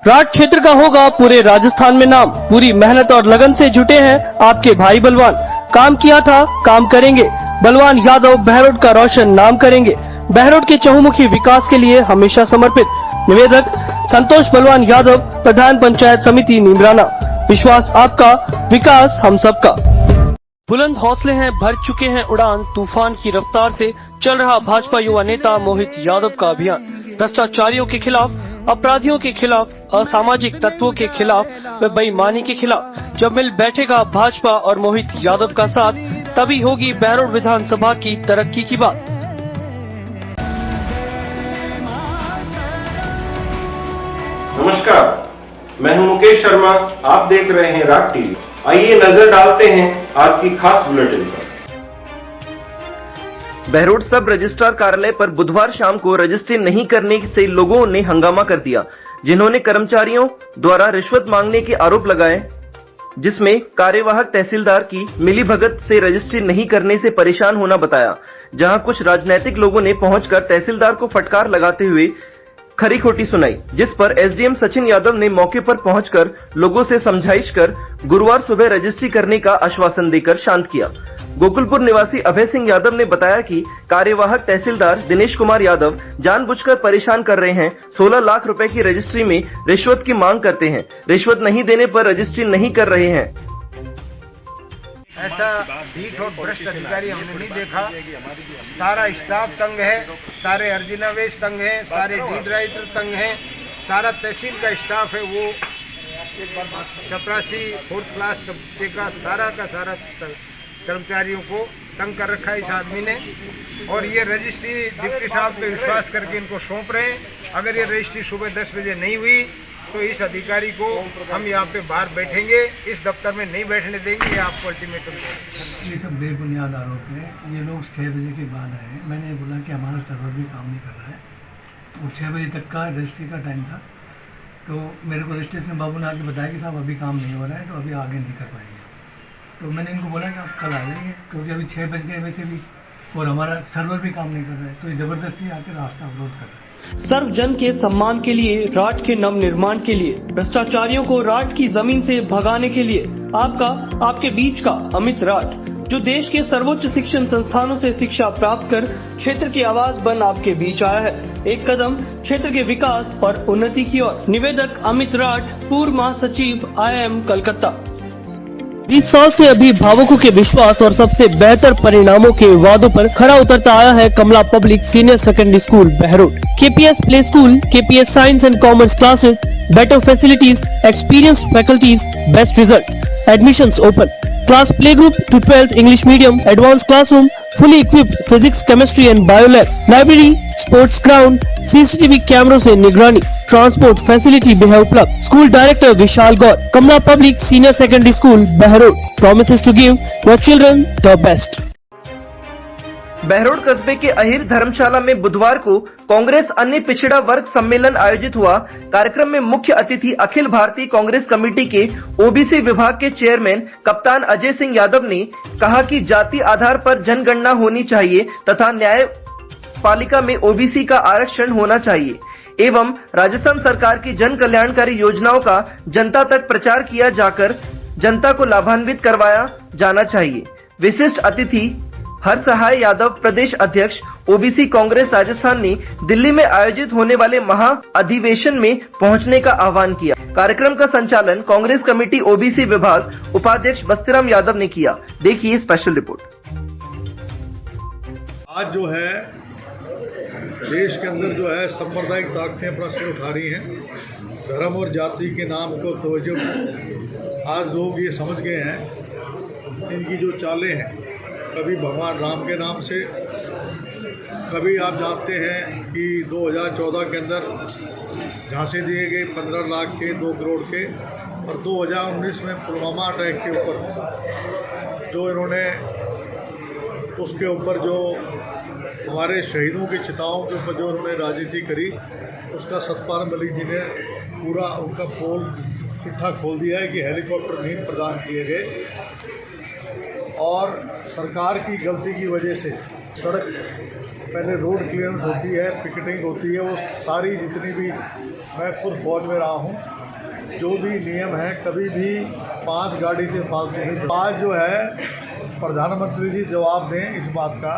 राठ क्षेत्र का होगा पूरे राजस्थान में नाम। पूरी मेहनत और लगन से जुटे हैं आपके भाई बलवान। काम किया था, काम करेंगे। बलवान यादव बहरोड का रोशन नाम करेंगे। बहरोड के चहुमुखी विकास के लिए हमेशा समर्पित। निवेदक संतोष बलवान यादव, प्रधान पंचायत समिति नीमराना। विश्वास आपका, विकास हम सबका। बुलंद हौसले हैं, भर चुके हैं उड़ान। तूफान की रफ्तार से चल रहा भाजपा युवा नेता मोहित यादव का अभियान। भ्रष्टाचारियों के खिलाफ, अपराधियों के खिलाफ, असामाजिक तत्वों के खिलाफ व बेईमानी के खिलाफ जब मिल बैठेगा भाजपा और मोहित यादव का साथ, तभी होगी बहरोड विधानसभा की तरक्की की बात। नमस्कार, मैं हूं मुकेश शर्मा। आप देख रहे हैं राठ टीवी। आइए नजर डालते हैं आज की खास बुलेटिन पर। बहरोड सब रजिस्ट्रार कार्यालय पर बुधवार शाम को रजिस्ट्री नहीं करने से लोगों ने हंगामा कर दिया, जिन्होंने कर्मचारियों द्वारा रिश्वत मांगने के आरोप लगाए, जिसमें कार्यवाहक तहसीलदार की मिलीभगत से रजिस्ट्री नहीं करने से परेशान होना बताया। जहां कुछ राजनीतिक लोगों ने पहुंचकर तहसीलदार को फटकार लगाते हुए खरी खोटी सुनाई, जिस पर एसडीएम सचिन यादव ने मौके पर पहुंचकर लोगों से समझाइश कर गुरुवार सुबह रजिस्ट्री करने का आश्वासन देकर शांत किया। गोकुलपुर निवासी अभय सिंह यादव ने बताया कि कार्यवाहक तहसीलदार दिनेश कुमार यादव जानबूझकर परेशान कर रहे हैं। 16 लाख रुपए की रजिस्ट्री में रिश्वत की मांग करते हैं। रिश्वत नहीं देने पर रजिस्ट्री नहीं कर रहे हैं। ऐसा ढीठ और भ्रष्ट अधिकारी हमने नहीं देखा। सारा स्टाफ तंग है, सारे अर्जिनावेश तंग है, सारे डीड राइटर तंग हैं, सारा तहसील का स्टाफ है वो चपरासी 4th क्लास तबके का सारा कर्मचारियों को तंग कर रखा है इस आदमी ने। और ये रजिस्ट्री डिप्टी साहब पे विश्वास करके इनको सौंप रहे हैं। अगर ये रजिस्ट्री सुबह 10 बजे नहीं हुई तो इस अधिकारी को हम यहाँ पे बाहर बैठेंगे, इस दफ्तर में नहीं बैठने देंगे। ये आपको अल्टीमेटम देंगे। ये सब बेबुनियाद आरोप है। ये लोग 6 बजे के बाद आए। मैंने बोला कि हमारा सर्वर भी काम नहीं कर रहा है, तो 6 बजे तक का रजिस्ट्री का टाइम था। तो मेरे को रजिस्ट्रेशन बाबू ने आके बताया कि साहब अभी काम नहीं हो रहा है, तो अभी आगे नहीं कर पाएंगे। तो मैंने इनको बोला कि आप कल आ जाइए, क्योंकि अभी 6 बज गए वैसे भी, और हमारा सर्वर भी काम नहीं कर रहा है। तो ये ज़बरदस्ती आके रास्ता अवरोध कर रहा है। सर्व जन के सम्मान के लिए, राठ के नव निर्माण के लिए, भ्रष्टाचारियों को राठ की जमीन से भगाने के लिए आपके बीच का अमित राठ, जो देश के सर्वोच्च शिक्षण संस्थानों से शिक्षा प्राप्त कर क्षेत्र की आवाज बन आपके बीच आया है। एक कदम क्षेत्र के विकास और उन्नति की ओर। निवेदक अमित राठ, पूर्व महासचिव IIM कलकत्ता। 20 साल से अभिभावकों के विश्वास और सबसे बेहतर परिणामों के वादों पर खरा उतरता आया है Kamala public senior secondary school Behror. KPS play school, KPS science and commerce classes, better facilities, experienced faculties, best results. Admissions open. Class play group to 12th English medium, advanced classroom, fully equipped physics, chemistry and bio lab, library, sports ground, CCTV कैमरों से निगरानी, transport facility भी है उपलब्ध। School director Vishal Gaur. Kamala public senior secondary school Behror promises to give your children the best। Behror कस्बे के अहिर धर्मशाला में बुधवार को कांग्रेस अन्य पिछड़ा वर्ग सम्मेलन आयोजित हुआ। कार्यक्रम में मुख्य अतिथि अखिल भारतीय कांग्रेस कमेटी के ओबीसी विभाग के चेयरमैन कप्तान अजय सिंह यादव ने कहा कि जाति आधार पर जनगणना होनी चाहिए तथा न्यायपालिका में ओबीसी का आरक्षण होना चाहिए एवं राजस्थान सरकार की जन कल्याणकारी योजनाओं का जनता तक प्रचार किया जाकर जनता को लाभान्वित करवाया जाना चाहिए। विशिष्ट अतिथि हर सहाय यादव, प्रदेश अध्यक्ष ओबीसी कांग्रेस राजस्थान, ने दिल्ली में आयोजित होने वाले महा अधिवेशन में पहुंचने का आह्वान किया। कार्यक्रम का संचालन कांग्रेस कमेटी ओबीसी विभाग उपाध्यक्ष बस्तीराम यादव ने किया। देखिए स्पेशल रिपोर्ट। आज जो है देश के अंदर जो है सांप्रदायिक ताकतें प्रश्न उठा रही हैं। धर्म और जाति के नाम को तवज्जो आज लोग ये समझ गए हैं। इनकी जो चालें हैं, कभी भगवान राम के नाम से, कभी आप जानते हैं कि 2014 के अंदर झांसे दिए गए 15 लाख के, 2 करोड़ के, और 2019 में पुलवामा अटैक के ऊपर जो इन्होंने उसके ऊपर जो हमारे शहीदों की चिताओं के ऊपर जो उन्होंने राजनीति करी, उसका सतपाल मलिक जी ने पूरा उनका पोल चिट्ठा खोल दिया है कि हेलीकॉप्टर नहीं प्रदान किए गए। और सरकार की गलती की वजह से सड़क पहले रोड क्लियरेंस होती है, पिकेटिंग होती है, वो सारी जितनी भी, मैं खुद फौज में रहा हूँ, जो भी नियम है कभी भी 5 गाड़ी से फालतू नहीं। आज जो है प्रधानमंत्री जी जवाब दें इस बात का।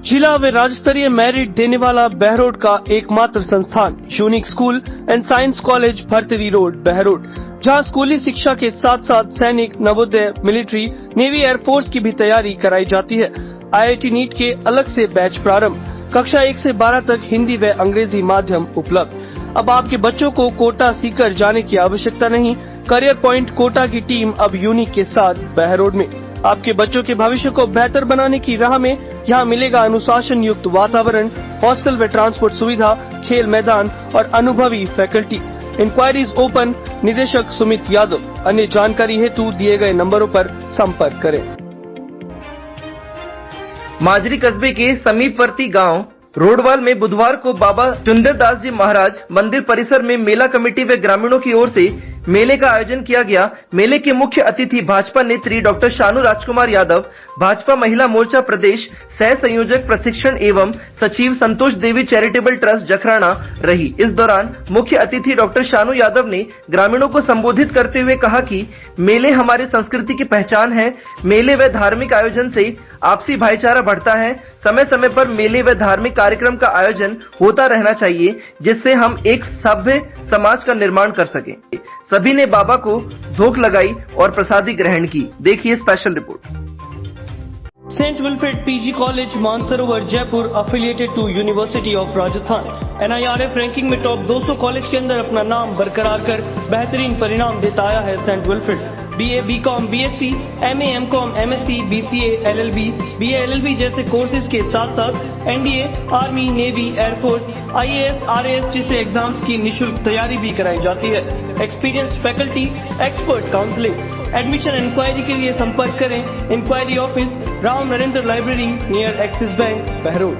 जिला में राज्य स्तरीय मेरिट देने वाला बहरोड का एकमात्र संस्थान unique school and science college Bhartari road Behror, जहां स्कूली शिक्षा के साथ साथ सैनिक, नवोदय, मिलिट्री, नेवी, एयरफोर्स की भी तैयारी कराई जाती है। IIT नीट के अलग से बैच प्रारंभ, कक्षा 1 से 12 तक हिंदी व अंग्रेजी माध्यम उपलब्ध। अब आपके बच्चों को कोटा सीकर जाने की आवश्यकता नहीं। करियर पॉइंट कोटा की टीम अब यूनिक के साथ बहरोड में। आपके बच्चों के भविष्य को बेहतर बनाने की राह में यहाँ मिलेगा अनुशासन युक्त वातावरण, हॉस्टल व ट्रांसपोर्ट सुविधा, खेल मैदान और अनुभवी फैकल्टी। Inquiries open. निदेशक सुमित यादव। अन्य जानकारी हेतु दिए गए नंबरों पर संपर्क करें। माजरी कस्बे के समीपवर्ती गांव रोडवाल में बुधवार को बाबा चुंदरदास जी महाराज मंदिर परिसर में मेला कमेटी व ग्रामीणों की ओर से मेले का आयोजन किया गया। मेले के मुख्य अतिथि भाजपा नेत्री डॉक्टर शानू राजकुमार यादव, भाजपा महिला मोर्चा प्रदेश सह संयोजक प्रशिक्षण एवं सचिव संतोष देवी चैरिटेबल ट्रस्ट जखराना रही। इस दौरान मुख्य अतिथि डॉक्टर शानू यादव ने ग्रामीणों को संबोधित करते हुए कहा कि मेले हमारे संस्कृति की पहचान है। मेले व धार्मिक आयोजन से आपसी भाईचारा बढ़ता है। समय समय पर मेले व धार्मिक कार्यक्रम का आयोजन होता रहना चाहिए, जिससे हम एक सभ्य समाज का निर्माण कर सकें। सभी ने बाबा को धोख लगाई और प्रसादी ग्रहण की। देखिए special report. Saint Wilfred PG college Mansarovar Jaipur affiliated to university of Rajasthan NIRF ranking में टॉप 200 कॉलेज के अंदर अपना नाम बरकरार कर बेहतरीन परिणाम देता आया है। Saint Wilfred BA, BCom, BSc, MA, MCom, MSc, BCA, LLB, BA, LLB जैसे कोर्सेज के साथ साथ NDA, army, navy, air force, IAS, RAS जैसे एग्जाम्स की निशुल्क तैयारी भी कराई जाती है। Experience faculty, expert counselling. Admission enquiry के लिए संपर्क करें। Enquiry office Ram Narendra library near Axis bank Behror.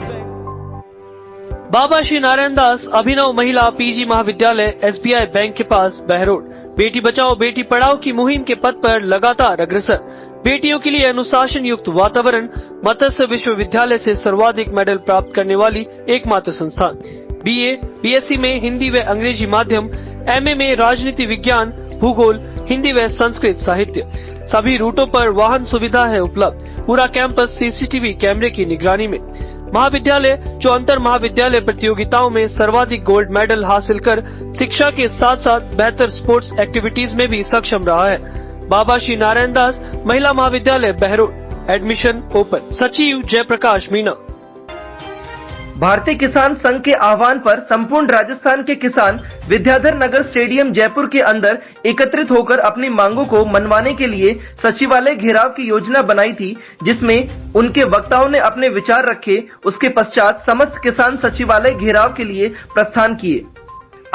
Baba Shri Narayan Das Abhinav Mahila PG महाविद्यालय SBI बैंक के पास बहरोड बेटी बचाओ बेटी पढ़ाओ की मुहिम के पथ पर लगातार अग्रसर। बेटियों के लिए अनुशासन युक्त वातावरण। मत्स्य विश्वविद्यालय से सर्वाधिक मेडल प्राप्त करने वाली एकमात्र संस्थान। BA, BSc में हिंदी व अंग्रेजी माध्यम, MA में राजनीति विज्ञान, भूगोल, हिंदी व संस्कृत साहित्य। सभी रूटों पर वाहन सुविधा है उपलब्ध। पूरा कैंपस CCTV कैमरे की निगरानी में। महाविद्यालय जो अंतर महाविद्यालय प्रतियोगिताओं में सर्वाधिक गोल्ड मेडल हासिल कर शिक्षा के साथ साथ बेहतर स्पोर्ट्स एक्टिविटीज में भी सक्षम रहा है। बाबा श्री नारायण दास महिला महाविद्यालय बहरोड। Admission open. सचिव जयप्रकाश मीणा। भारतीय किसान संघ के आह्वान पर संपूर्ण राजस्थान के किसान विद्याधर नगर स्टेडियम जयपुर के अंदर एकत्रित होकर अपनी मांगों को मनवाने के लिए सचिवालय घेराव की योजना बनाई थी, जिसमें उनके वक्ताओं ने अपने विचार रखे। उसके पश्चात समस्त किसान सचिवालय घेराव के लिए प्रस्थान किए।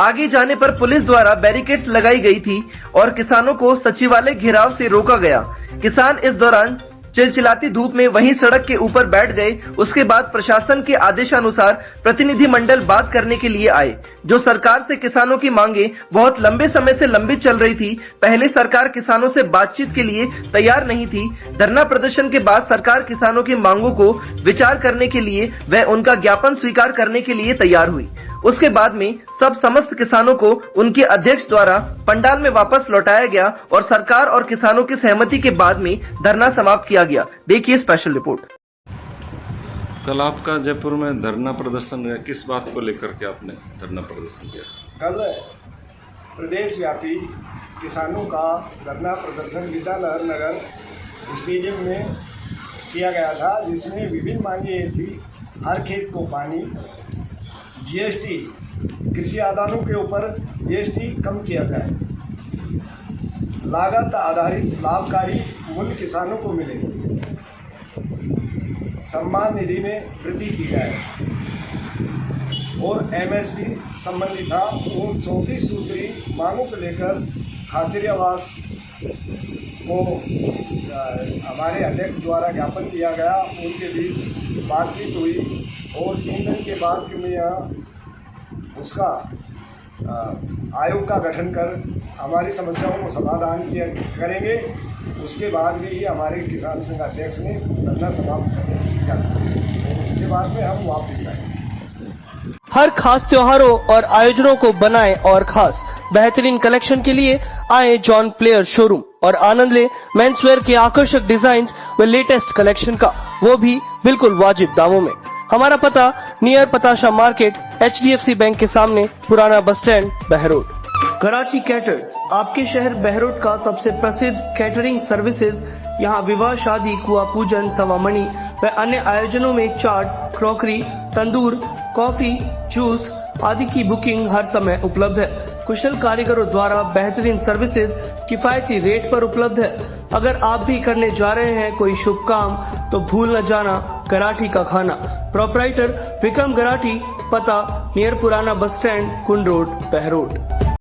आगे जाने पर पुलिस द्वारा बैरिकेड्स लगाई गई थी और किसानों को सचिवालय घेराव से रोका गया। किसान इस दौरान चिलचिलाती धूप में वहीं सड़क के ऊपर बैठ गए। उसके बाद प्रशासन के आदेशानुसार प्रतिनिधि मंडल बात करने के लिए आए। जो सरकार से किसानों की मांगे बहुत लंबे समय से लंबित चल रही थी। पहले सरकार किसानों से बातचीत के लिए तैयार नहीं थी। धरना प्रदर्शन के बाद सरकार किसानों की मांगों को विचार करने के लिए व उनका ज्ञापन स्वीकार करने के लिए तैयार हुई। उसके बाद में समस्त किसानों को उनके अध्यक्ष द्वारा पंडाल में वापस लौटाया गया और सरकार और किसानों की सहमति के बाद में धरना समाप्त किया गया। देखिए स्पेशल रिपोर्ट। कल आपका जयपुर में धरना प्रदर्शन हुआ, किस बात को लेकर के आपने धरना प्रदर्शन किया? कल प्रदेश व्यापी किसानों का धरना प्रदर्शन विद्याधर नगर स्टेडियम में किया गया था, जिसमें विभिन्न मांगे ये थी। हर खेत को पानी, GST, कृषि आदानों के ऊपर GST कम किया जाए, लागत आधारित लाभकारी मूल्य किसानों को मिले, सम्मान निधि में वृद्धि की जाए और MSP संबंधी था। वो 34 सूत्री मांगों को लेकर खाचरियावास को हमारे अध्यक्ष द्वारा ज्ञापन दिया गया। उनके बीच बातचीत हुई और 3 दिन के बाद में यहाँ उसका आयोग का गठन कर हमारी समस्याओं को समाधान करेंगे। उसके बाद में ही हमारे किसान संघ अध्यक्ष ने धरना समाप्त किया। उसके के बाद में हम वापस आए। हर खास त्योहारों और आयोजनों को बनाए और खास बेहतरीन कलेक्शन के लिए आए जॉन प्लेयर शोरूम और आनंद ले मेंसवेयर के आकर्षक डिजाइन व लेटेस्ट कलेक्शन का, वो भी बिल्कुल वाजिब दामों में। हमारा पता नियर पताशा मार्केट, HDFC बैंक के सामने, पुराना bus stand, Behror. Karachi caterers, आपके शहर बहरोड का सबसे प्रसिद्ध कैटरिंग सर्विसेज। यहाँ विवाह, शादी, कुआ पूजन, सवामणि व अन्य आयोजनों में चाट, क्रॉकरी, तंदूर, कॉफी, जूस आदि की बुकिंग हर समय उपलब्ध है। कुशल कारीगरों द्वारा बेहतरीन सर्विसेज किफायती रेट पर उपलब्ध है। अगर आप भी करने जा रहे हैं कोई शुभ काम तो भूल न जाना गराठी का खाना। प्रोपराइटर विक्रम गराठी, पता नियर पुराना बस स्टैंड, कुंड रोड, बहरोड।